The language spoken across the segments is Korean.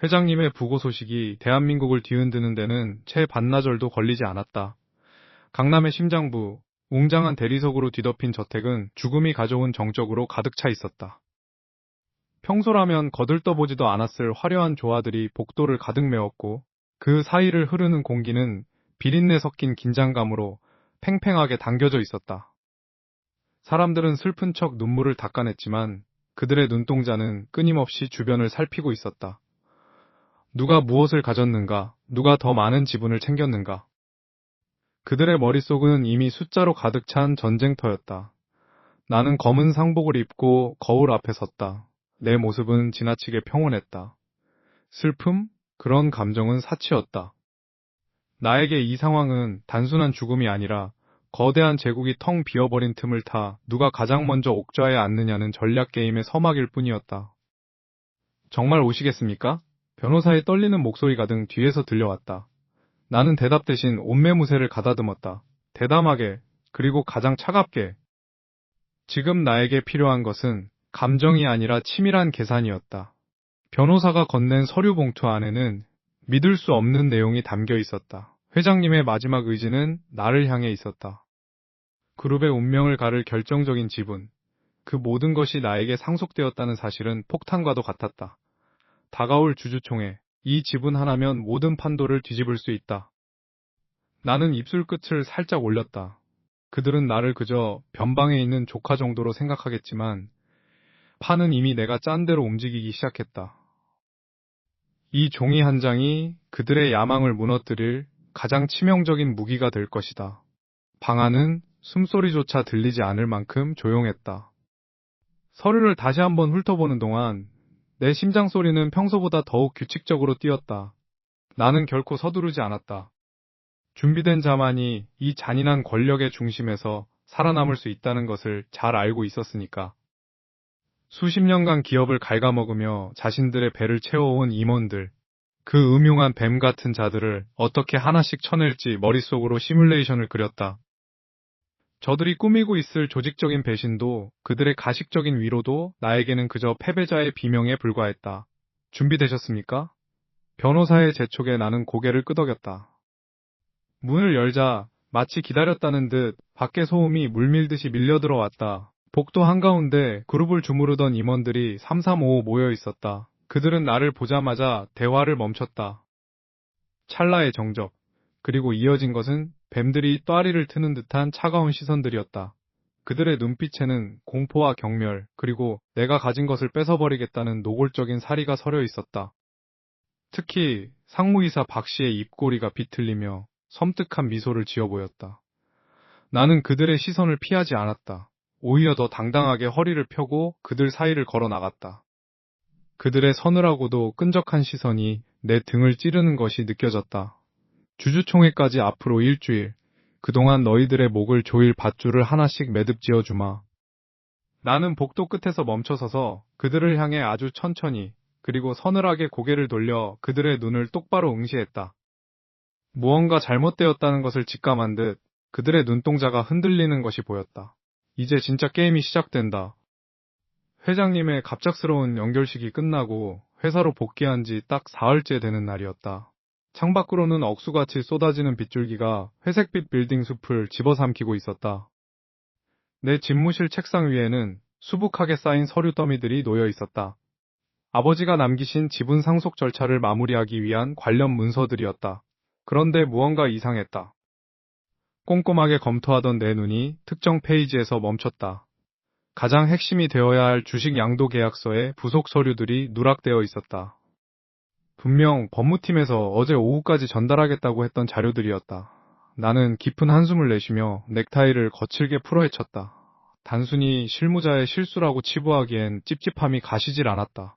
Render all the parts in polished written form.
회장님의 부고 소식이 대한민국을 뒤흔드는 데는 채 반나절도 걸리지 않았다. 강남의 심장부, 웅장한 대리석으로 뒤덮인 저택은 죽음이 가져온 정적으로 가득 차 있었다. 평소라면 거들떠보지도 않았을 화려한 조화들이 복도를 가득 메웠고 그 사이를 흐르는 공기는 비린내 섞인 긴장감으로 팽팽하게 당겨져 있었다. 사람들은 슬픈 척 눈물을 닦아냈지만 그들의 눈동자는 끊임없이 주변을 살피고 있었다. 누가 무엇을 가졌는가, 누가 더 많은 지분을 챙겼는가. 그들의 머릿속은 이미 숫자로 가득 찬 전쟁터였다. 나는 검은 상복을 입고 거울 앞에 섰다. 내 모습은 지나치게 평온했다. 슬픔? 그런 감정은 사치였다. 나에게 이 상황은 단순한 죽음이 아니라 거대한 제국이 텅 비어버린 틈을 타 누가 가장 먼저 옥좌에 앉느냐는 전략 게임의 서막일 뿐이었다. 정말 오시겠습니까? 변호사의 떨리는 목소리가 등 뒤에서 들려왔다. 나는 대답 대신 옷매무새를 가다듬었다. 대담하게, 그리고 가장 차갑게. 지금 나에게 필요한 것은 감정이 아니라 치밀한 계산이었다. 변호사가 건넨 서류 봉투 안에는 믿을 수 없는 내용이 담겨 있었다. 회장님의 마지막 의지는 나를 향해 있었다. 그룹의 운명을 가를 결정적인 지분. 그 모든 것이 나에게 상속되었다는 사실은 폭탄과도 같았다. 다가올 주주총회. 이 지분 하나면 모든 판도를 뒤집을 수 있다. 나는 입술 끝을 살짝 올렸다. 그들은 나를 그저 변방에 있는 조카 정도로 생각하겠지만 판은 이미 내가 짠 대로 움직이기 시작했다. 이 종이 한 장이 그들의 야망을 무너뜨릴 가장 치명적인 무기가 될 것이다. 방 안은 숨소리조차 들리지 않을 만큼 조용했다. 서류를 다시 한번 훑어보는 동안 내 심장 소리는 평소보다 더욱 규칙적으로 뛰었다. 나는 결코 서두르지 않았다. 준비된 자만이 이 잔인한 권력의 중심에서 살아남을 수 있다는 것을 잘 알고 있었으니까. 수십 년간 기업을 갉아먹으며 자신들의 배를 채워온 임원들, 그 음흉한 뱀 같은 자들을 어떻게 하나씩 쳐낼지 머릿속으로 시뮬레이션을 그렸다. 저들이 꾸미고 있을 조직적인 배신도 그들의 가식적인 위로도 나에게는 그저 패배자의 비명에 불과했다. 준비되셨습니까? 변호사의 재촉에 나는 고개를 끄덕였다. 문을 열자 마치 기다렸다는 듯 밖의 소음이 물밀듯이 밀려들어왔다. 복도 한가운데 그룹을 주무르던 임원들이 삼삼오오 모여 있었다. 그들은 나를 보자마자 대화를 멈췄다. 찰나의 정적, 그리고 이어진 것은 뱀들이 또아리를 트는 듯한 차가운 시선들이었다. 그들의 눈빛에는 공포와 경멸, 그리고 내가 가진 것을 뺏어버리겠다는 노골적인 사리가 서려 있었다. 특히 상무이사 박 씨의 입꼬리가 비틀리며 섬뜩한 미소를 지어 보였다. 나는 그들의 시선을 피하지 않았다. 오히려 더 당당하게 허리를 펴고 그들 사이를 걸어 나갔다. 그들의 서늘하고도 끈적한 시선이 내 등을 찌르는 것이 느껴졌다. 주주총회까지 앞으로 일주일, 그동안 너희들의 목을 조일 밧줄을 하나씩 매듭 지어주마. 나는 복도 끝에서 멈춰서서 그들을 향해 아주 천천히, 그리고 서늘하게 고개를 돌려 그들의 눈을 똑바로 응시했다. 무언가 잘못되었다는 것을 직감한 듯 그들의 눈동자가 흔들리는 것이 보였다. 이제 진짜 게임이 시작된다. 회장님의 갑작스러운 연결식이 끝나고 회사로 복귀한 지 딱 사흘째 되는 날이었다. 창밖으로는 억수같이 쏟아지는 빗줄기가 회색빛 빌딩 숲을 집어삼키고 있었다. 내 집무실 책상 위에는 수북하게 쌓인 서류 더미들이 놓여 있었다. 아버지가 남기신 지분 상속 절차를 마무리하기 위한 관련 문서들이었다. 그런데 무언가 이상했다. 꼼꼼하게 검토하던 내 눈이 특정 페이지에서 멈췄다. 가장 핵심이 되어야 할 주식 양도 계약서의 부속 서류들이 누락되어 있었다. 분명 법무팀에서 어제 오후까지 전달하겠다고 했던 자료들이었다. 나는 깊은 한숨을 내쉬며 넥타이를 거칠게 풀어헤쳤다. 단순히 실무자의 실수라고 치부하기엔 찝찝함이 가시질 않았다.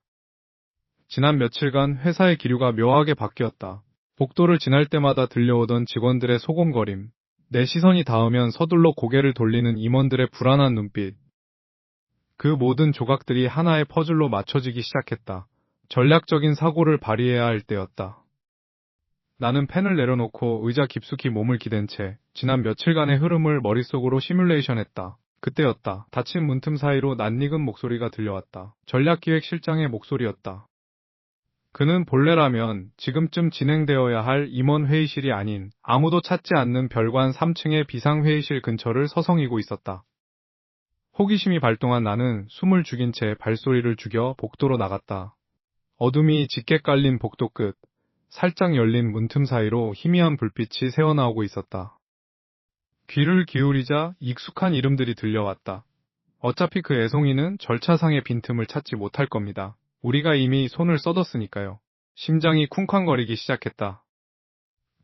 지난 며칠간 회사의 기류가 묘하게 바뀌었다. 복도를 지날 때마다 들려오던 직원들의 소곤거림, 내 시선이 닿으면 서둘러 고개를 돌리는 임원들의 불안한 눈빛. 그 모든 조각들이 하나의 퍼즐로 맞춰지기 시작했다. 전략적인 사고를 발휘해야 할 때였다. 나는 펜을 내려놓고 의자 깊숙이 몸을 기댄 채 지난 며칠간의 흐름을 머릿속으로 시뮬레이션했다. 그때였다. 닫힌 문틈 사이로 낯익은 목소리가 들려왔다. 전략기획실장의 목소리였다. 그는 본래라면 지금쯤 진행되어야 할 임원 회의실이 아닌 아무도 찾지 않는 별관 3층의 비상회의실 근처를 서성이고 있었다. 호기심이 발동한 나는 숨을 죽인 채 발소리를 죽여 복도로 나갔다. 어둠이 짙게 깔린 복도 끝, 살짝 열린 문틈 사이로 희미한 불빛이 새어나오고 있었다. 귀를 기울이자 익숙한 이름들이 들려왔다. 어차피 그 애송이는 절차상의 빈틈을 찾지 못할 겁니다. 우리가 이미 손을 써뒀으니까요. 심장이 쿵쾅거리기 시작했다.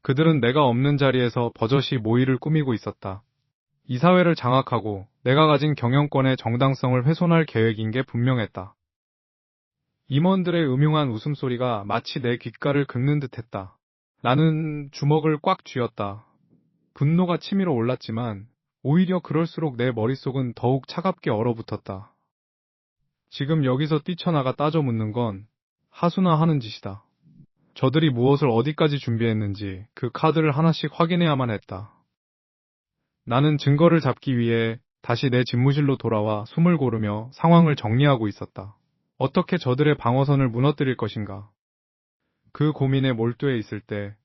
그들은 내가 없는 자리에서 버젓이 모의를 꾸미고 있었다. 이사회를 장악하고 내가 가진 경영권의 정당성을 훼손할 계획인 게 분명했다. 임원들의 음흉한 웃음소리가 마치 내 귓가를 긁는 듯했다. 나는 주먹을 꽉 쥐었다. 분노가 치밀어 올랐지만 오히려 그럴수록 내 머릿속은 더욱 차갑게 얼어붙었다. 지금 여기서 뛰쳐나가 따져 묻는 건 하수나 하는 짓이다. 저들이 무엇을 어디까지 준비했는지 그 카드를 하나씩 확인해야만 했다. 나는 증거를 잡기 위해 다시 내 집무실로 돌아와 숨을 고르며 상황을 정리하고 있었다. 어떻게 저들의 방어선을 무너뜨릴 것인가? 그 고민에 몰두해 있을 때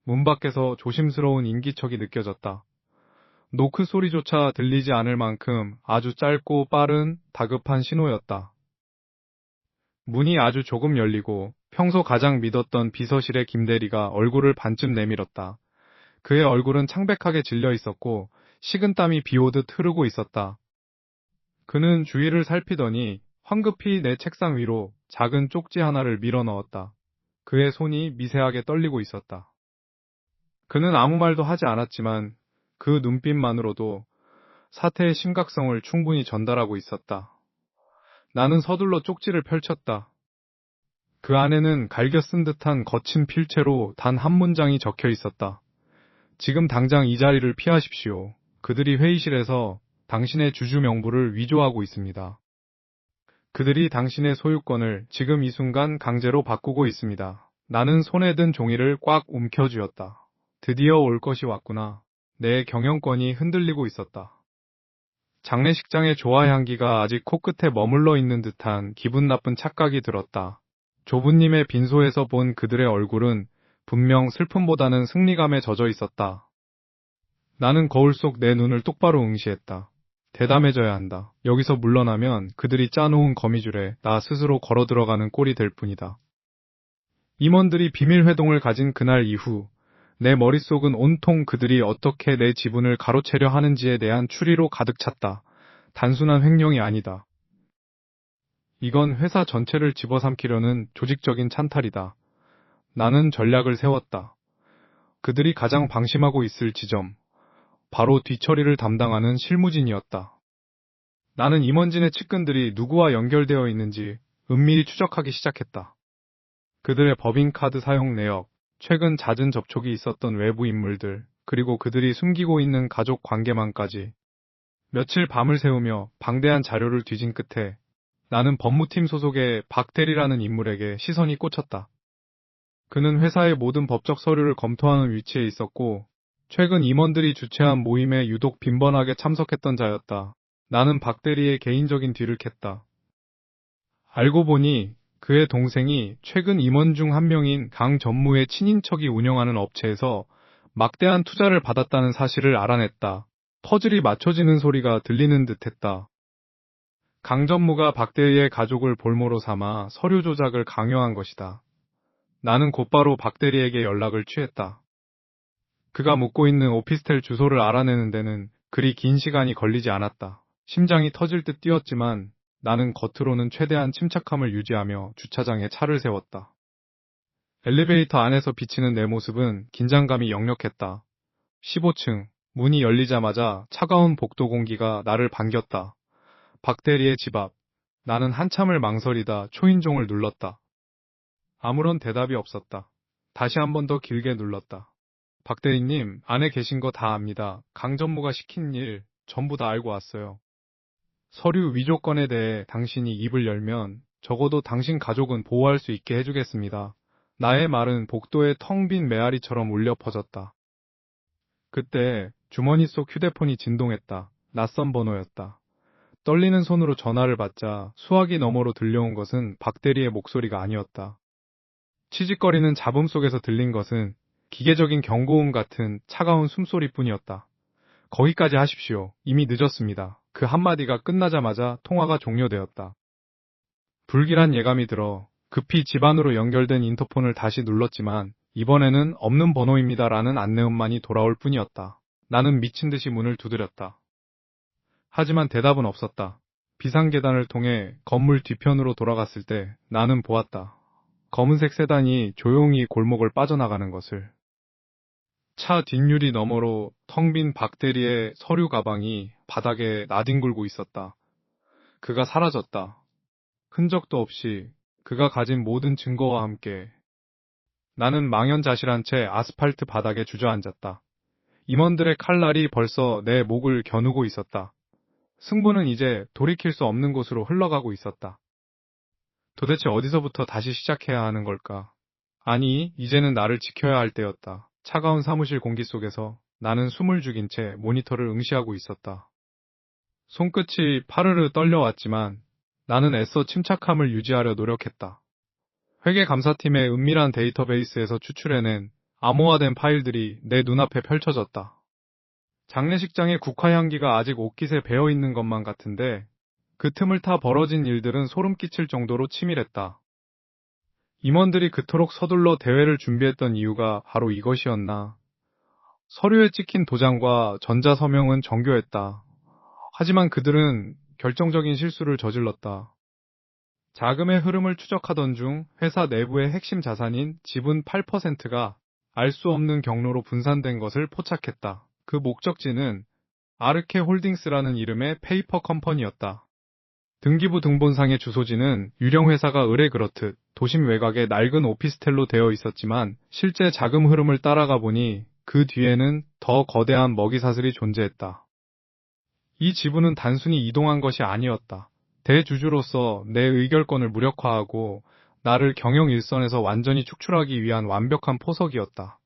문 밖에서 조심스러운 인기척이 느껴졌다. 노크 소리조차 들리지 않을 만큼 아주 짧고 빠른 다급한 신호였다. 문이 아주 조금 열리고 평소 가장 믿었던 비서실의 김대리가 얼굴을 반쯤 내밀었다. 그의 얼굴은 창백하게 질려 있었고 식은땀이 비오듯 흐르고 있었다. 그는 주위를 살피더니 황급히 내 책상 위로 작은 쪽지 하나를 밀어 넣었다. 그의 손이 미세하게 떨리고 있었다. 그는 아무 말도 하지 않았지만 그 눈빛만으로도 사태의 심각성을 충분히 전달하고 있었다. 나는 서둘러 쪽지를 펼쳤다. 그 안에는 갈겨 쓴 듯한 거친 필체로 단 한 문장이 적혀 있었다. 지금 당장 이 자리를 피하십시오. 그들이 회의실에서 당신의 주주 명부를 위조하고 있습니다. 그들이 당신의 소유권을 지금 이 순간 강제로 바꾸고 있습니다. 나는 손에 든 종이를 꽉 움켜쥐었다. 드디어 올 것이 왔구나. 내 경영권이 흔들리고 있었다. 장례식장의 조화 향기가 아직 코끝에 머물러 있는 듯한 기분 나쁜 착각이 들었다. 조부님의 빈소에서 본 그들의 얼굴은 분명 슬픔보다는 승리감에 젖어 있었다. 나는 거울 속 내 눈을 똑바로 응시했다. 대담해져야 한다. 여기서 물러나면 그들이 짜놓은 거미줄에 나 스스로 걸어 들어가는 꼴이 될 뿐이다. 임원들이 비밀 회동을 가진 그날 이후 내 머릿속은 온통 그들이 어떻게 내 지분을 가로채려 하는지에 대한 추리로 가득 찼다. 단순한 횡령이 아니다. 이건 회사 전체를 집어삼키려는 조직적인 찬탈이다. 나는 전략을 세웠다. 그들이 가장 방심하고 있을 지점, 바로 뒤처리를 담당하는 실무진이었다. 나는 임원진의 측근들이 누구와 연결되어 있는지 은밀히 추적하기 시작했다. 그들의 법인카드 사용 내역, 최근 잦은 접촉이 있었던 외부 인물들, 그리고 그들이 숨기고 있는 가족 관계망까지. 며칠 밤을 새우며 방대한 자료를 뒤진 끝에 나는 법무팀 소속의 박대리라는 인물에게 시선이 꽂혔다. 그는 회사의 모든 법적 서류를 검토하는 위치에 있었고 최근 임원들이 주최한 모임에 유독 빈번하게 참석했던 자였다. 나는 박대리의 개인적인 뒤를 캤다. 알고 보니 그의 동생이 최근 임원 중 한 명인 강 전무의 친인척이 운영하는 업체에서 막대한 투자를 받았다는 사실을 알아냈다. 퍼즐이 맞춰지는 소리가 들리는 듯했다. 강 전무가 박대리의 가족을 볼모로 삼아 서류 조작을 강요한 것이다. 나는 곧바로 박대리에게 연락을 취했다. 그가 묵고 있는 오피스텔 주소를 알아내는 데는 그리 긴 시간이 걸리지 않았다. 심장이 터질 듯 뛰었지만 나는 겉으로는 최대한 침착함을 유지하며 주차장에 차를 세웠다. 엘리베이터 안에서 비치는 내 모습은 긴장감이 역력했다. 15층, 문이 열리자마자 차가운 복도 공기가 나를 반겼다. 박대리의 집 앞. 나는 한참을 망설이다 초인종을 눌렀다. 아무런 대답이 없었다. 다시 한 번 더 길게 눌렀다. 박대리님, 안에 계신 거 다 압니다. 강 전무가 시킨 일 전부 다 알고 왔어요. 서류 위조 건에 대해 당신이 입을 열면 적어도 당신 가족은 보호할 수 있게 해주겠습니다. 나의 말은 복도에 텅 빈 메아리처럼 울려 퍼졌다. 그때 주머니 속 휴대폰이 진동했다. 낯선 번호였다. 떨리는 손으로 전화를 받자 수화기 너머로 들려온 것은 박대리의 목소리가 아니었다. 치직거리는 잡음 속에서 들린 것은 기계적인 경고음 같은 차가운 숨소리뿐이었다. 거기까지 하십시오. 이미 늦었습니다. 그 한마디가 끝나자마자 통화가 종료되었다. 불길한 예감이 들어 급히 집안으로 연결된 인터폰을 다시 눌렀지만 이번에는 없는 번호입니다라는 안내음만이 돌아올 뿐이었다. 나는 미친 듯이 문을 두드렸다. 하지만 대답은 없었다. 비상계단을 통해 건물 뒤편으로 돌아갔을 때 나는 보았다. 검은색 세단이 조용히 골목을 빠져나가는 것을. 차 뒷유리 너머로 텅 빈 박대리의 서류 가방이 바닥에 나뒹굴고 있었다. 그가 사라졌다. 흔적도 없이 그가 가진 모든 증거와 함께. 나는 망연자실한 채 아스팔트 바닥에 주저앉았다. 임원들의 칼날이 벌써 내 목을 겨누고 있었다. 승부는 이제 돌이킬 수 없는 곳으로 흘러가고 있었다. 도대체 어디서부터 다시 시작해야 하는 걸까? 아니, 이제는 나를 지켜야 할 때였다. 차가운 사무실 공기 속에서 나는 숨을 죽인 채 모니터를 응시하고 있었다. 손끝이 파르르 떨려왔지만 나는 애써 침착함을 유지하려 노력했다. 회계감사팀의 은밀한 데이터베이스에서 추출해낸 암호화된 파일들이 내 눈앞에 펼쳐졌다. 장례식장의 국화향기가 아직 옷깃에 배어있는 것만 같은데 그 틈을 타 벌어진 일들은 소름 끼칠 정도로 치밀했다. 임원들이 그토록 서둘러 대회를 준비했던 이유가 바로 이것이었나. 서류에 찍힌 도장과 전자서명은 정교했다. 하지만 그들은 결정적인 실수를 저질렀다. 자금의 흐름을 추적하던 중 회사 내부의 핵심 자산인 지분 8%가 알 수 없는 경로로 분산된 것을 포착했다. 그 목적지는 아르케 홀딩스라는 이름의 페이퍼 컴퍼니였다. 등기부 등본상의 주소지는 유령 회사가 의뢰 그렇듯 도심 외곽의 낡은 오피스텔로 되어 있었지만 실제 자금 흐름을 따라가 보니 그 뒤에는 더 거대한 먹이사슬이 존재했다. 이 지분은 단순히 이동한 것이 아니었다. 대주주로서 내 의결권을 무력화하고 나를 경영 일선에서 완전히 축출하기 위한 완벽한 포석이었다.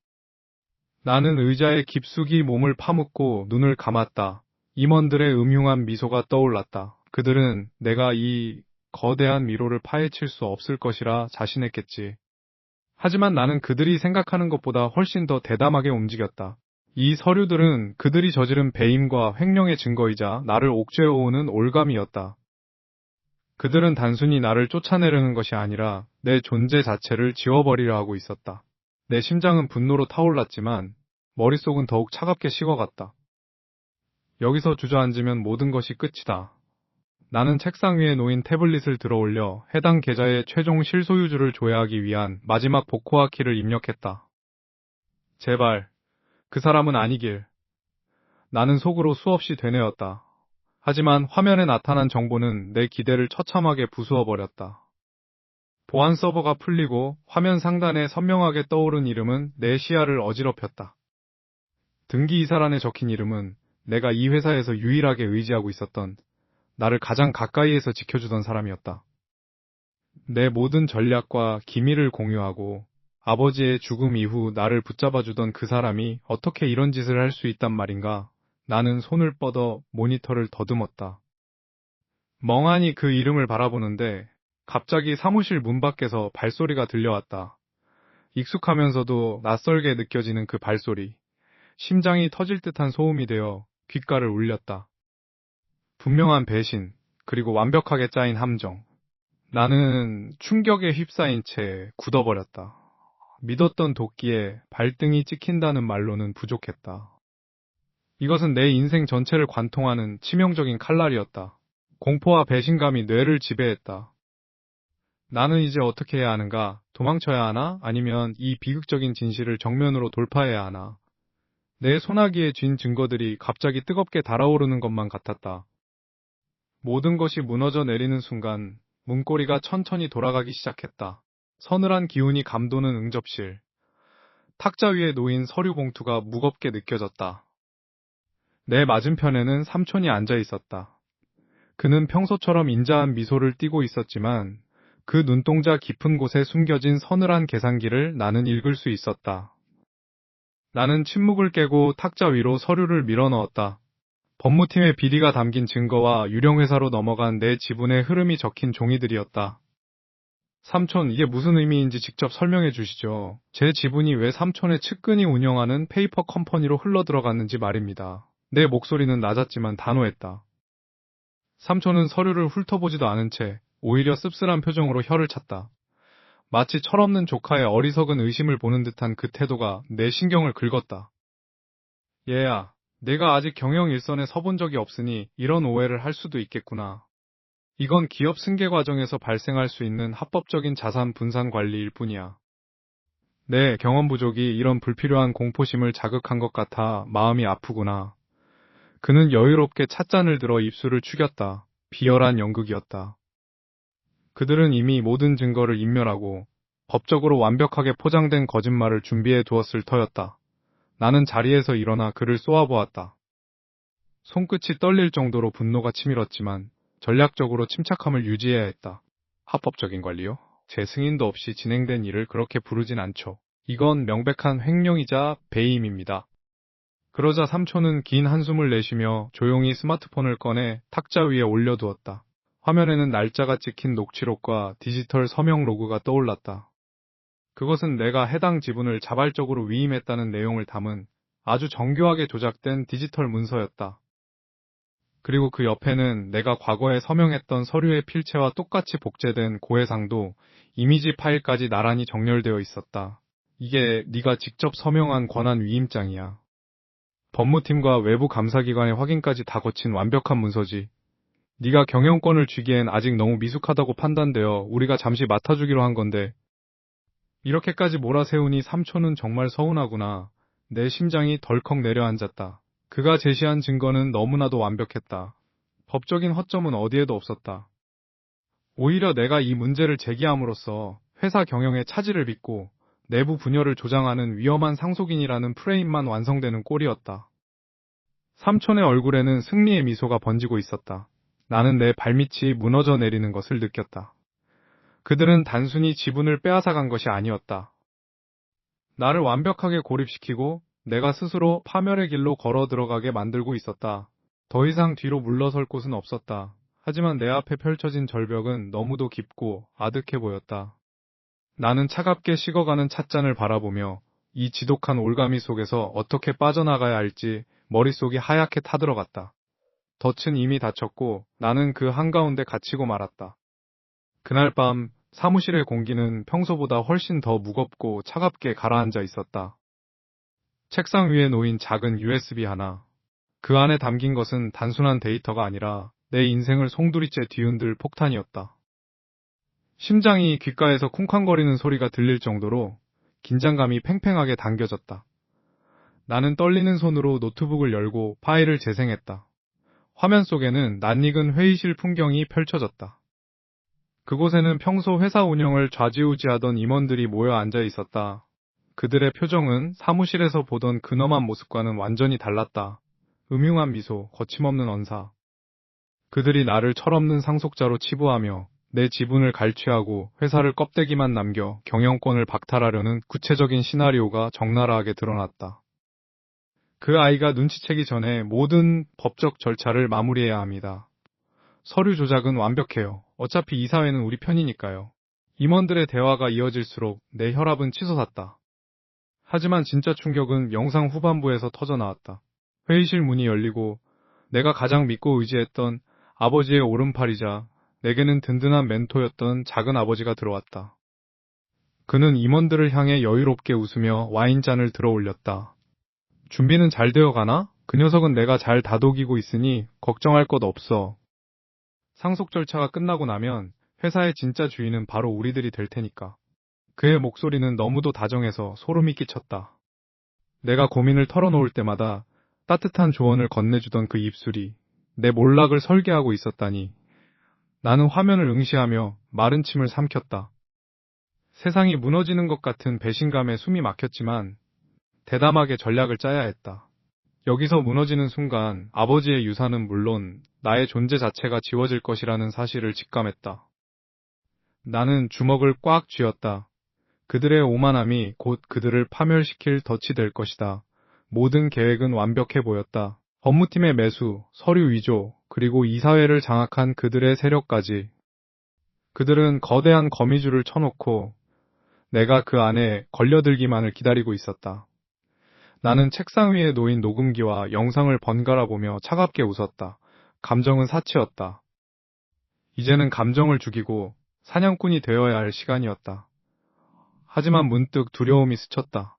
나는 의자에 깊숙이 몸을 파묻고 눈을 감았다. 임원들의 음흉한 미소가 떠올랐다. 그들은 내가 이 거대한 미로를 파헤칠 수 없을 것이라 자신했겠지. 하지만 나는 그들이 생각하는 것보다 훨씬 더 대담하게 움직였다. 이 서류들은 그들이 저지른 배임과 횡령의 증거이자 나를 옥죄어오는 올감이었다. 그들은 단순히 나를 쫓아내려는 것이 아니라 내 존재 자체를 지워버리려 하고 있었다. 내 심장은 분노로 타올랐지만 머릿속은 더욱 차갑게 식어갔다. 여기서 주저앉으면 모든 것이 끝이다. 나는 책상 위에 놓인 태블릿을 들어올려 해당 계좌의 최종 실소유주를 조회하기 위한 마지막 복호화 키를 입력했다. 제발, 그 사람은 아니길. 나는 속으로 수없이 되뇌었다. 하지만 화면에 나타난 정보는 내 기대를 처참하게 부수어버렸다. 보안 서버가 풀리고 화면 상단에 선명하게 떠오른 이름은 내 시야를 어지럽혔다. 등기이사란에 적힌 이름은 내가 이 회사에서 유일하게 의지하고 있었던, 나를 가장 가까이에서 지켜주던 사람이었다. 내 모든 전략과 기밀을 공유하고 아버지의 죽음 이후 나를 붙잡아주던 그 사람이 어떻게 이런 짓을 할 수 있단 말인가. 나는 손을 뻗어 모니터를 더듬었다. 멍하니 그 이름을 바라보는데 갑자기 사무실 문 밖에서 발소리가 들려왔다. 익숙하면서도 낯설게 느껴지는 그 발소리. 심장이 터질 듯한 소음이 되어 귓가를 울렸다. 분명한 배신, 그리고 완벽하게 짜인 함정. 나는 충격에 휩싸인 채 굳어버렸다. 믿었던 도끼에 발등이 찍힌다는 말로는 부족했다. 이것은 내 인생 전체를 관통하는 치명적인 칼날이었다. 공포와 배신감이 뇌를 지배했다. 나는 이제 어떻게 해야 하는가? 도망쳐야 하나? 아니면 이 비극적인 진실을 정면으로 돌파해야 하나? 내 소나기에 쥔 증거들이 갑자기 뜨겁게 달아오르는 것만 같았다. 모든 것이 무너져 내리는 순간 문고리가 천천히 돌아가기 시작했다. 서늘한 기운이 감도는 응접실. 탁자 위에 놓인 서류 봉투가 무겁게 느껴졌다. 내 맞은편에는 삼촌이 앉아 있었다. 그는 평소처럼 인자한 미소를 띠고 있었지만 그 눈동자 깊은 곳에 숨겨진 서늘한 계산기를 나는 읽을 수 있었다. 나는 침묵을 깨고 탁자 위로 서류를 밀어넣었다. 법무팀의 비리가 담긴 증거와 유령회사로 넘어간 내 지분의 흐름이 적힌 종이들이었다. 삼촌, 이게 무슨 의미인지 직접 설명해 주시죠. 제 지분이 왜 삼촌의 측근이 운영하는 페이퍼 컴퍼니로 흘러들어갔는지 말입니다. 내 목소리는 낮았지만 단호했다. 삼촌은 서류를 훑어보지도 않은 채 오히려 씁쓸한 표정으로 혀를 찼다. 마치 철없는 조카의 어리석은 의심을 보는 듯한 그 태도가 내 신경을 긁었다. 얘야, 내가 아직 경영 일선에 서본 적이 없으니 이런 오해를 할 수도 있겠구나. 이건 기업 승계 과정에서 발생할 수 있는 합법적인 자산 분산 관리일 뿐이야. 내 경험 부족이 이런 불필요한 공포심을 자극한 것 같아 마음이 아프구나. 그는 여유롭게 찻잔을 들어 입술을 축였다. 비열한 연극이었다. 그들은 이미 모든 증거를 인멸하고 법적으로 완벽하게 포장된 거짓말을 준비해 두었을 터였다. 나는 자리에서 일어나 그를 쏘아보았다. 손끝이 떨릴 정도로 분노가 치밀었지만 전략적으로 침착함을 유지해야 했다. 합법적인 관리요? 제 승인도 없이 진행된 일을 그렇게 부르진 않죠. 이건 명백한 횡령이자 배임입니다. 그러자 삼촌은 긴 한숨을 내쉬며 조용히 스마트폰을 꺼내 탁자 위에 올려두었다. 화면에는 날짜가 찍힌 녹취록과 디지털 서명 로그가 떠올랐다. 그것은 내가 해당 지분을 자발적으로 위임했다는 내용을 담은 아주 정교하게 조작된 디지털 문서였다. 그리고 그 옆에는 내가 과거에 서명했던 서류의 필체와 똑같이 복제된 고해상도, 이미지 파일까지 나란히 정렬되어 있었다. 이게 네가 직접 서명한 권한 위임장이야. 법무팀과 외부 감사기관의 확인까지 다 거친 완벽한 문서지. 네가 경영권을 쥐기엔 아직 너무 미숙하다고 판단되어 우리가 잠시 맡아주기로 한 건데 이렇게까지 몰아세우니 삼촌은 정말 서운하구나. 내 심장이 덜컥 내려앉았다. 그가 제시한 증거는 너무나도 완벽했다. 법적인 허점은 어디에도 없었다. 오히려 내가 이 문제를 제기함으로써 회사 경영의 차질을 빚고 내부 분열을 조장하는 위험한 상속인이라는 프레임만 완성되는 꼴이었다. 삼촌의 얼굴에는 승리의 미소가 번지고 있었다. 나는 내 발밑이 무너져 내리는 것을 느꼈다. 그들은 단순히 지분을 빼앗아간 것이 아니었다. 나를 완벽하게 고립시키고 내가 스스로 파멸의 길로 걸어 들어가게 만들고 있었다. 더 이상 뒤로 물러설 곳은 없었다. 하지만 내 앞에 펼쳐진 절벽은 너무도 깊고 아득해 보였다. 나는 차갑게 식어가는 찻잔을 바라보며 이 지독한 올가미 속에서 어떻게 빠져나가야 할지 머릿속이 하얗게 타들어갔다. 덫은 이미 닫혔고 나는 그 한가운데 갇히고 말았다. 그날 밤 사무실의 공기는 평소보다 훨씬 더 무겁고 차갑게 가라앉아 있었다. 책상 위에 놓인 작은 USB 하나. 그 안에 담긴 것은 단순한 데이터가 아니라 내 인생을 송두리째 뒤흔들 폭탄이었다. 심장이 귓가에서 쿵쾅거리는 소리가 들릴 정도로 긴장감이 팽팽하게 당겨졌다. 나는 떨리는 손으로 노트북을 열고 파일을 재생했다. 화면 속에는 낯익은 회의실 풍경이 펼쳐졌다. 그곳에는 평소 회사 운영을 좌지우지하던 임원들이 모여 앉아 있었다. 그들의 표정은 사무실에서 보던 근엄한 모습과는 완전히 달랐다. 음흉한 미소, 거침없는 언사. 그들이 나를 철없는 상속자로 치부하며 내 지분을 갈취하고 회사를 껍데기만 남겨 경영권을 박탈하려는 구체적인 시나리오가 적나라하게 드러났다. 그 아이가 눈치채기 전에 모든 법적 절차를 마무리해야 합니다. 서류 조작은 완벽해요. 어차피 이 사회는 우리 편이니까요. 임원들의 대화가 이어질수록 내 혈압은 치솟았다. 하지만 진짜 충격은 영상 후반부에서 터져나왔다. 회의실 문이 열리고 내가 가장 믿고 의지했던 아버지의 오른팔이자 내게는 든든한 멘토였던 작은 아버지가 들어왔다. 그는 임원들을 향해 여유롭게 웃으며 와인잔을 들어 올렸다. 준비는 잘 되어 가나? 그 녀석은 내가 잘 다독이고 있으니 걱정할 것 없어. 상속 절차가 끝나고 나면 회사의 진짜 주인은 바로 우리들이 될 테니까. 그의 목소리는 너무도 다정해서 소름이 끼쳤다. 내가 고민을 털어놓을 때마다 따뜻한 조언을 건네주던 그 입술이 내 몰락을 설계하고 있었다니. 나는 화면을 응시하며 마른 침을 삼켰다. 세상이 무너지는 것 같은 배신감에 숨이 막혔지만 대담하게 전략을 짜야 했다. 여기서 무너지는 순간 아버지의 유산은 물론 나의 존재 자체가 지워질 것이라는 사실을 직감했다. 나는 주먹을 꽉 쥐었다. 그들의 오만함이 곧 그들을 파멸시킬 덫이 될 것이다. 모든 계획은 완벽해 보였다. 법무팀의 매수, 서류 위조, 그리고 이사회를 장악한 그들의 세력까지. 그들은 거대한 거미줄을 쳐놓고 내가 그 안에 걸려들기만을 기다리고 있었다. 나는 책상 위에 놓인 녹음기와 영상을 번갈아 보며 차갑게 웃었다. 감정은 사치였다. 이제는 감정을 죽이고 사냥꾼이 되어야 할 시간이었다. 하지만 문득 두려움이 스쳤다.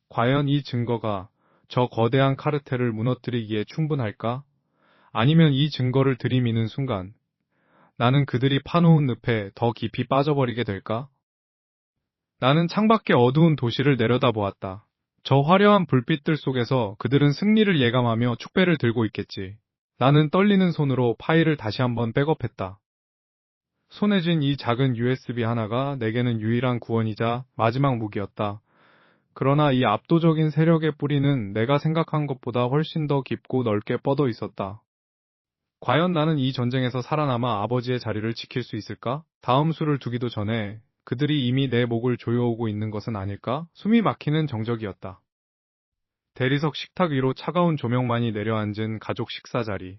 과연 이 증거가 저 거대한 카르텔을 무너뜨리기에 충분할까? 아니면 이 증거를 들이미는 순간 나는 그들이 파놓은 늪에 더 깊이 빠져버리게 될까? 나는 창밖의 어두운 도시를 내려다보았다. 저 화려한 불빛들 속에서 그들은 승리를 예감하며 축배를 들고 있겠지. 나는 떨리는 손으로 파일을 다시 한번 백업했다. 손에 쥔 이 작은 USB 하나가 내게는 유일한 구원이자 마지막 무기였다. 그러나 이 압도적인 세력의 뿌리는 내가 생각한 것보다 훨씬 더 깊고 넓게 뻗어 있었다. 과연 나는 이 전쟁에서 살아남아 아버지의 자리를 지킬 수 있을까? 다음 수를 두기도 전에 그들이 이미 내 목을 조여오고 있는 것은 아닐까? 숨이 막히는 정적이었다. 대리석 식탁 위로 차가운 조명만이 내려앉은 가족 식사 자리.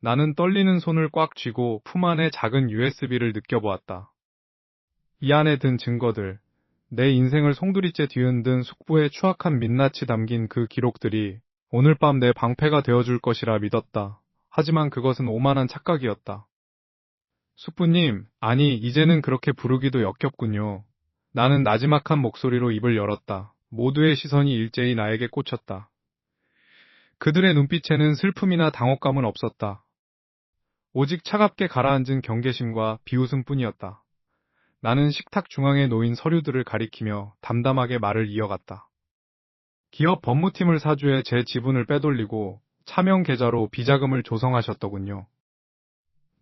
나는 떨리는 손을 꽉 쥐고 품 안에 작은 USB를 느껴보았다. 이 안에 든 증거들, 내 인생을 송두리째 뒤흔든 숙부의 추악한 민낯이 담긴 그 기록들이 오늘 밤 내 방패가 되어줄 것이라 믿었다. 하지만 그것은 오만한 착각이었다. 숙부님, 아니, 이제는 그렇게 부르기도 역겹군요. 나는 나지막한 목소리로 입을 열었다. 모두의 시선이 일제히 나에게 꽂혔다. 그들의 눈빛에는 슬픔이나 당혹감은 없었다. 오직 차갑게 가라앉은 경계심과 비웃음뿐이었다. 나는 식탁 중앙에 놓인 서류들을 가리키며 담담하게 말을 이어갔다. 기업 법무팀을 사주해 제 지분을 빼돌리고 차명 계좌로 비자금을 조성하셨더군요.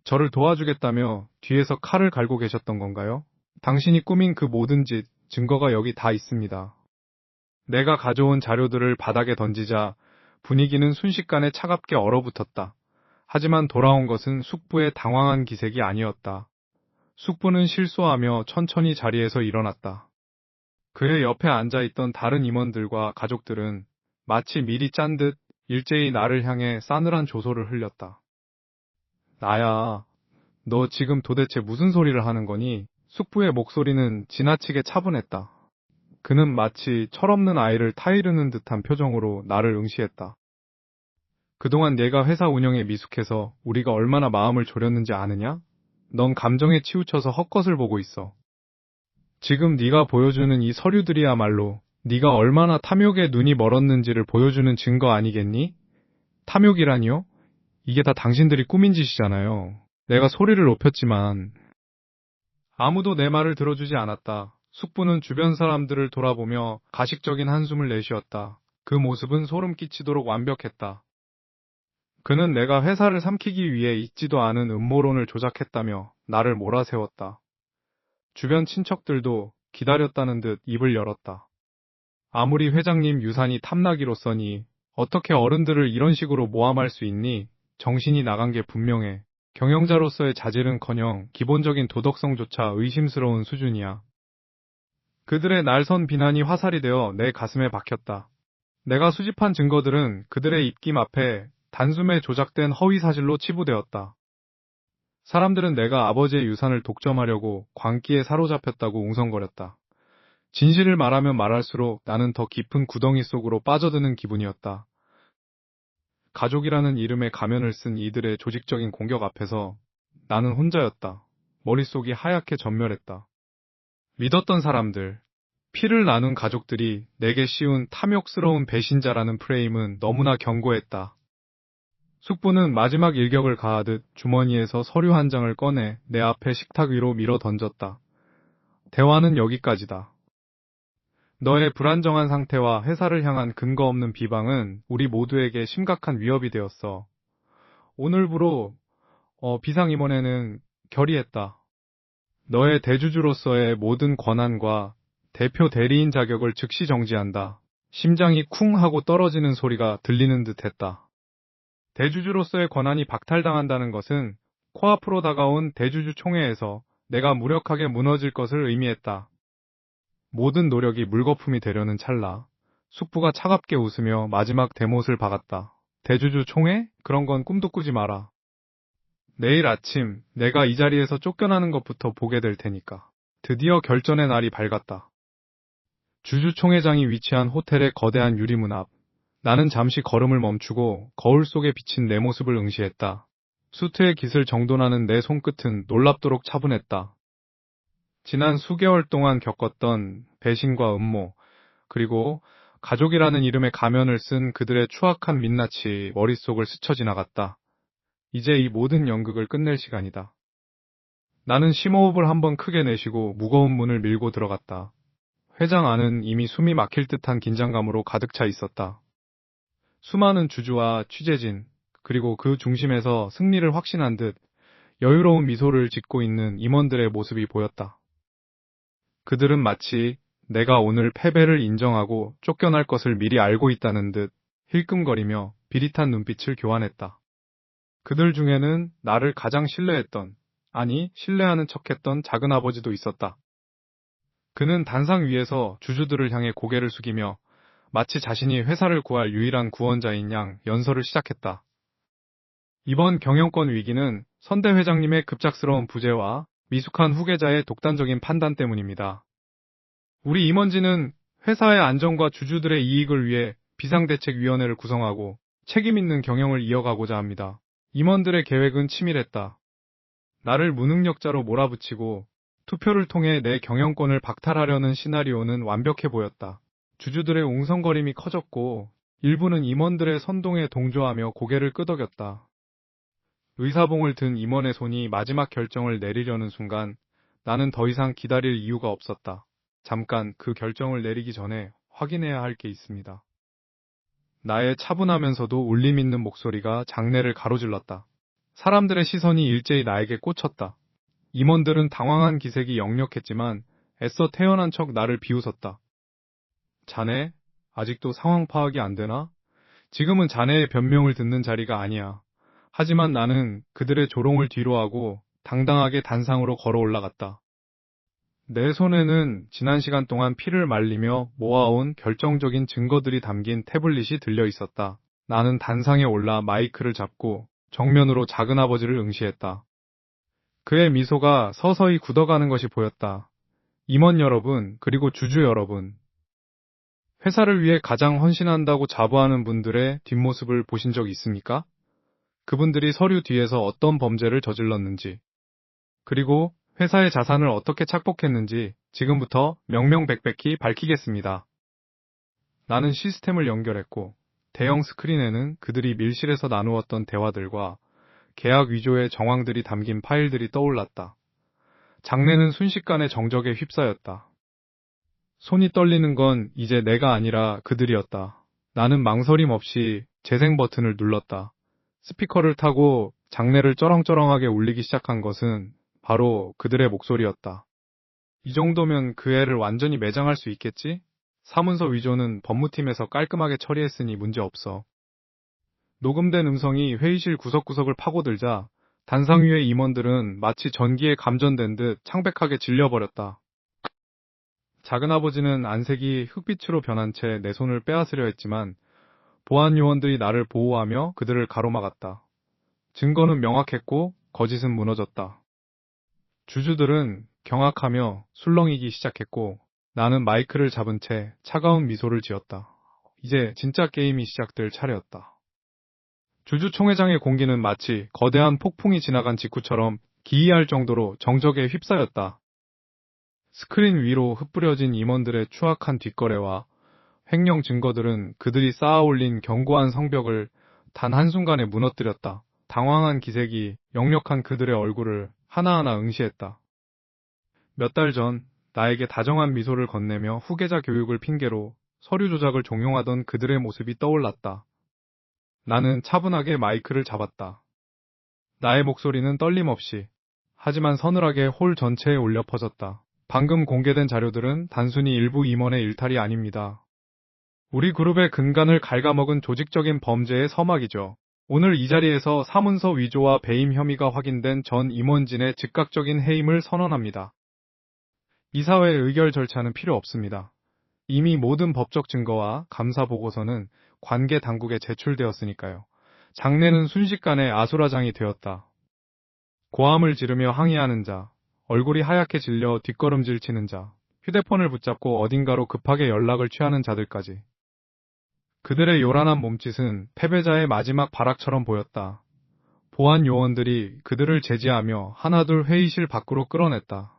저를 도와주겠다며 뒤에서 칼을 갈고 계셨던 건가요? 당신이 꾸민 그 모든 짓, 증거가 여기 다 있습니다. 내가 가져온 자료들을 바닥에 던지자 분위기는 순식간에 차갑게 얼어붙었다. 하지만 돌아온 것은 숙부의 당황한 기색이 아니었다. 숙부는 실소하며 천천히 자리에서 일어났다. 그의 옆에 앉아있던 다른 임원들과 가족들은 마치 미리 짠 듯 일제히 나를 향해 싸늘한 조소를 흘렸다. 나야, 너 지금 도대체 무슨 소리를 하는 거니? 숙부의 목소리는 지나치게 차분했다. 그는 마치 철없는 아이를 타이르는 듯한 표정으로 나를 응시했다. 그동안 얘가 회사 운영에 미숙해서 우리가 얼마나 마음을 졸였는지 아느냐? 넌 감정에 치우쳐서 헛것을 보고 있어. 지금 네가 보여주는 이 서류들이야말로 네가 얼마나 탐욕에 눈이 멀었는지를 보여주는 증거 아니겠니? 탐욕이라니요? 이게 다 당신들이 꾸민 짓이잖아요. 내가 소리를 높였지만 아무도 내 말을 들어주지 않았다. 숙부는 주변 사람들을 돌아보며 가식적인 한숨을 내쉬었다. 그 모습은 소름 끼치도록 완벽했다. 그는 내가 회사를 삼키기 위해 있지도 않은 음모론을 조작했다며 나를 몰아세웠다. 주변 친척들도 기다렸다는 듯 입을 열었다. 아무리 회장님 유산이 탐나기로써니 어떻게 어른들을 이런 식으로 모함할 수 있니? 정신이 나간 게 분명해. 경영자로서의 자질은커녕 기본적인 도덕성조차 의심스러운 수준이야. 그들의 날선 비난이 화살이 되어 내 가슴에 박혔다. 내가 수집한 증거들은 그들의 입김 앞에 단숨에 조작된 허위사실로 치부되었다. 사람들은 내가 아버지의 유산을 독점하려고 광기에 사로잡혔다고 웅성거렸다. 진실을 말하면 말할수록 나는 더 깊은 구덩이 속으로 빠져드는 기분이었다. 가족이라는 이름의 가면을 쓴 이들의 조직적인 공격 앞에서 나는 혼자였다. 머릿속이 하얗게 전멸했다. 믿었던 사람들, 피를 나눈 가족들이 내게 씌운 탐욕스러운 배신자라는 프레임은 너무나 견고했다. 숙부는 마지막 일격을 가하듯 주머니에서 서류 한 장을 꺼내 내 앞에 식탁 위로 밀어 던졌다. 대화는 여기까지다. 너의 불안정한 상태와 회사를 향한 근거 없는 비방은 우리 모두에게 심각한 위협이 되었어. 오늘부로 비상임원회는 결의했다. 너의 대주주로서의 모든 권한과 대표 대리인 자격을 즉시 정지한다. 심장이 쿵 하고 떨어지는 소리가 들리는 듯 했다. 대주주로서의 권한이 박탈당한다는 것은 코앞으로 다가온 대주주 총회에서 내가 무력하게 무너질 것을 의미했다. 모든 노력이 물거품이 되려는 찰나 숙부가 차갑게 웃으며 마지막 대못을 박았다. 대주주 총회? 그런 건 꿈도 꾸지 마라. 내일 아침 내가 이 자리에서 쫓겨나는 것부터 보게 될 테니까. 드디어 결전의 날이 밝았다. 주주총회장이 위치한 호텔의 거대한 유리문 앞. 나는 잠시 걸음을 멈추고 거울 속에 비친 내 모습을 응시했다. 수트의 깃을 정돈하는 내 손끝은 놀랍도록 차분했다. 지난 수개월 동안 겪었던 배신과 음모, 그리고 가족이라는 이름의 가면을 쓴 그들의 추악한 민낯이 머릿속을 스쳐 지나갔다. 이제 이 모든 연극을 끝낼 시간이다. 나는 심호흡을 한번 크게 내쉬고 무거운 문을 밀고 들어갔다. 회장 안은 이미 숨이 막힐 듯한 긴장감으로 가득 차 있었다. 수많은 주주와 취재진, 그리고 그 중심에서 승리를 확신한 듯 여유로운 미소를 짓고 있는 임원들의 모습이 보였다. 그들은 마치 내가 오늘 패배를 인정하고 쫓겨날 것을 미리 알고 있다는 듯 힐끔거리며 비릿한 눈빛을 교환했다. 그들 중에는 나를 가장 신뢰했던, 아니 신뢰하는 척했던 작은아버지도 있었다. 그는 단상 위에서 주주들을 향해 고개를 숙이며 마치 자신이 회사를 구할 유일한 구원자인 양 연설을 시작했다. 이번 경영권 위기는 선대 회장님의 급작스러운 부재와 미숙한 후계자의 독단적인 판단 때문입니다. 우리 임원진은 회사의 안전과 주주들의 이익을 위해 비상대책위원회를 구성하고 책임 있는 경영을 이어가고자 합니다. 임원들의 계획은 치밀했다. 나를 무능력자로 몰아붙이고 투표를 통해 내 경영권을 박탈하려는 시나리오는 완벽해 보였다. 주주들의 웅성거림이 커졌고 일부는 임원들의 선동에 동조하며 고개를 끄덕였다. 의사봉을 든 임원의 손이 마지막 결정을 내리려는 순간 나는 더 이상 기다릴 이유가 없었다. 잠깐 그 결정을 내리기 전에 확인해야 할 게 있습니다. 나의 차분하면서도 울림 있는 목소리가 장내를 가로질렀다. 사람들의 시선이 일제히 나에게 꽂혔다. 임원들은 당황한 기색이 역력했지만 애써 태연한 척 나를 비웃었다. 자네, 아직도 상황 파악이 안 되나? 지금은 자네의 변명을 듣는 자리가 아니야. 하지만 나는 그들의 조롱을 뒤로하고 당당하게 단상으로 걸어 올라갔다. 내 손에는 지난 시간 동안 피를 말리며 모아온 결정적인 증거들이 담긴 태블릿이 들려 있었다. 나는 단상에 올라 마이크를 잡고 정면으로 작은아버지를 응시했다. 그의 미소가 서서히 굳어가는 것이 보였다. 임원 여러분, 그리고 주주 여러분. 회사를 위해 가장 헌신한다고 자부하는 분들의 뒷모습을 보신 적 있습니까? 그분들이 서류 뒤에서 어떤 범죄를 저질렀는지, 그리고 회사의 자산을 어떻게 착복했는지 지금부터 명명백백히 밝히겠습니다. 나는 시스템을 연결했고 대형 스크린에는 그들이 밀실에서 나누었던 대화들과 계약 위조의 정황들이 담긴 파일들이 떠올랐다. 장내는 순식간에 정적에 휩싸였다. 손이 떨리는 건 이제 내가 아니라 그들이었다. 나는 망설임 없이 재생 버튼을 눌렀다. 스피커를 타고 장내를 쩌렁쩌렁하게 울리기 시작한 것은 바로 그들의 목소리였다. 이 정도면 그 애를 완전히 매장할 수 있겠지? 사문서 위조는 법무팀에서 깔끔하게 처리했으니 문제없어. 녹음된 음성이 회의실 구석구석을 파고들자 단상 위의 임원들은 마치 전기에 감전된 듯 창백하게 질려버렸다. 작은아버지는 안색이 흑빛으로 변한 채 내 손을 빼앗으려 했지만 보안 요원들이 나를 보호하며 그들을 가로막았다. 증거는 명확했고 거짓은 무너졌다. 주주들은 경악하며 술렁이기 시작했고 나는 마이크를 잡은 채 차가운 미소를 지었다. 이제 진짜 게임이 시작될 차례였다. 주주총회장의 공기는 마치 거대한 폭풍이 지나간 직후처럼 기이할 정도로 정적에 휩싸였다. 스크린 위로 흩뿌려진 임원들의 추악한 뒷거래와 횡령 증거들은 그들이 쌓아올린 견고한 성벽을 단 한순간에 무너뜨렸다. 당황한 기색이 역력한 그들의 얼굴을 하나하나 응시했다. 몇 달 전 나에게 다정한 미소를 건네며 후계자 교육을 핑계로 서류 조작을 종용하던 그들의 모습이 떠올랐다. 나는 차분하게 마이크를 잡았다. 나의 목소리는 떨림 없이, 하지만 서늘하게 홀 전체에 울려 퍼졌다. 방금 공개된 자료들은 단순히 일부 임원의 일탈이 아닙니다. 우리 그룹의 근간을 갉아먹은 조직적인 범죄의 서막이죠. 오늘 이 자리에서 사문서 위조와 배임 혐의가 확인된 전 임원진의 즉각적인 해임을 선언합니다. 이사회의 의결 절차는 필요 없습니다. 이미 모든 법적 증거와 감사 보고서는 관계 당국에 제출되었으니까요. 장내는 순식간에 아수라장이 되었다. 고함을 지르며 항의하는 자, 얼굴이 하얗게 질려 뒷걸음질 치는 자, 휴대폰을 붙잡고 어딘가로 급하게 연락을 취하는 자들까지. 그들의 요란한 몸짓은 패배자의 마지막 발악처럼 보였다. 보안 요원들이 그들을 제지하며 하나둘 회의실 밖으로 끌어냈다.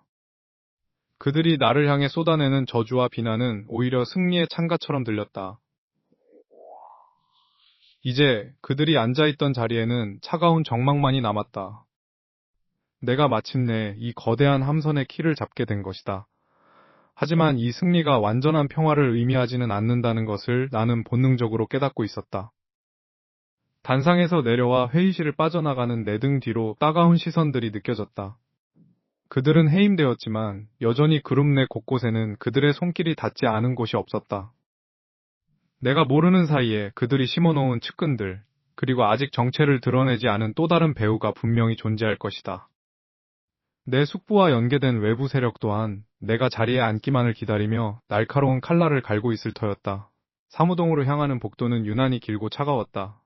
그들이 나를 향해 쏟아내는 저주와 비난은 오히려 승리의 찬가처럼 들렸다. 이제 그들이 앉아있던 자리에는 차가운 정막만이 남았다. 내가 마침내 이 거대한 함선의 키를 잡게 된 것이다. 하지만 이 승리가 완전한 평화를 의미하지는 않는다는 것을 나는 본능적으로 깨닫고 있었다. 단상에서 내려와 회의실을 빠져나가는 내 등 뒤로 따가운 시선들이 느껴졌다. 그들은 해임되었지만 여전히 그룹 내 곳곳에는 그들의 손길이 닿지 않은 곳이 없었다. 내가 모르는 사이에 그들이 심어놓은 측근들, 그리고 아직 정체를 드러내지 않은 또 다른 배후가 분명히 존재할 것이다. 내 숙부와 연계된 외부 세력 또한 내가 자리에 앉기만을 기다리며 날카로운 칼날을 갈고 있을 터였다. 사무동으로 향하는 복도는 유난히 길고 차가웠다.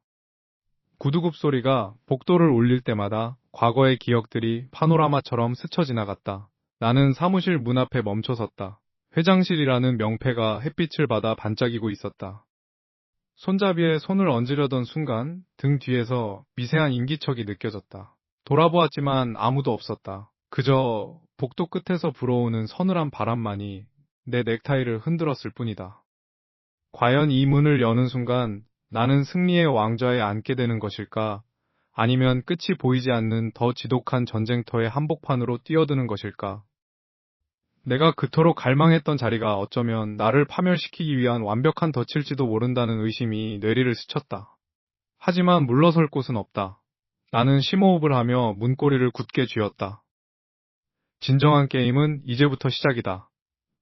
구두굽 소리가 복도를 울릴 때마다 과거의 기억들이 파노라마처럼 스쳐 지나갔다. 나는 사무실 문 앞에 멈춰섰다. 회장실이라는 명패가 햇빛을 받아 반짝이고 있었다. 손잡이에 손을 얹으려던 순간 등 뒤에서 미세한 인기척이 느껴졌다. 돌아보았지만 아무도 없었다. 그저 복도 끝에서 불어오는 서늘한 바람만이 내 넥타이를 흔들었을 뿐이다. 과연 이 문을 여는 순간 나는 승리의 왕좌에 앉게 되는 것일까? 아니면 끝이 보이지 않는 더 지독한 전쟁터의 한복판으로 뛰어드는 것일까? 내가 그토록 갈망했던 자리가 어쩌면 나를 파멸시키기 위한 완벽한 덫일지도 모른다는 의심이 뇌리를 스쳤다. 하지만 물러설 곳은 없다. 나는 심호흡을 하며 문고리를 굳게 쥐었다. 진정한 게임은 이제부터 시작이다.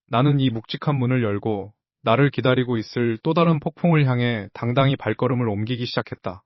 나는 이 묵직한 문을 열고 나를 기다리고 있을 또 다른 폭풍을 향해 당당히 발걸음을 옮기기 시작했다.